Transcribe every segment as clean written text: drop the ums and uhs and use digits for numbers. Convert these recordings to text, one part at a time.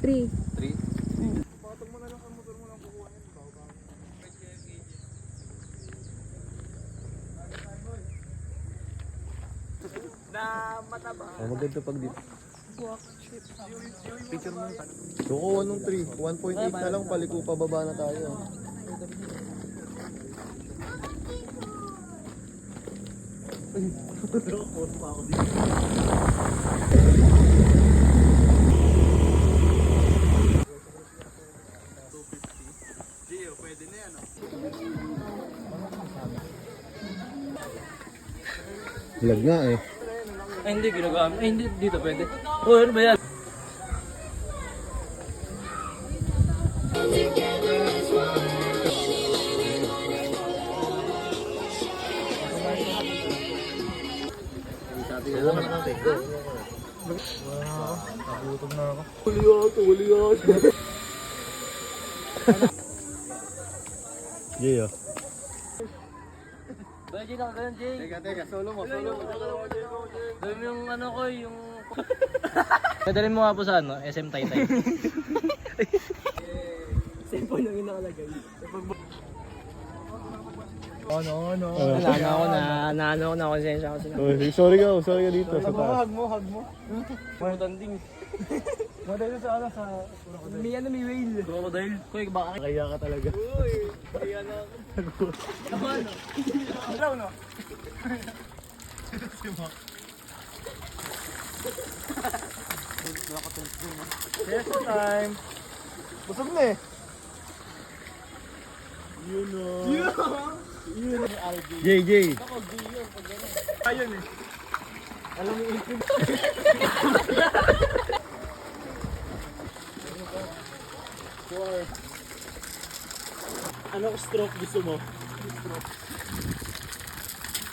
3. 3? Patong mo na lang ang motor mo lang kukuhanin. Na mataba. Maganda pag dito. Picture mo yung Kukuha nung 3. 1.8 na lang, paliko pa baba na tayo. Gio, pwede na yan. Lag nga eh. Ay, hindi, ginagamit. Ay, hindi, dito pwede. Oh, ano ba yan? Nagutom na ako. Huli ako. Jay oh. Ba, Jay, nakagalan, Jay. Teka, solo mo. Gawin mo yung ano ko, yung... Padalin mo nga po sa ano, SM Taytay. Cellphone lang yung nakalagay. Ano? Naano ko na, konsensya ko sila. Sorry ka dito sa taas. Hug mo. Matanding. Madali sa ano, sa... May whale. Crocodile. Kuy, baka... Kaya ka talaga. Uy, kaya na ako. Taba, no? Alaw, no? Si Mac. Yes, time. Busog na eh. Yun oh. Yun. Jay. Ayun eh. Alam mo yung ipin. Anong stroke gusto mo?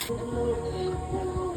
Stroke.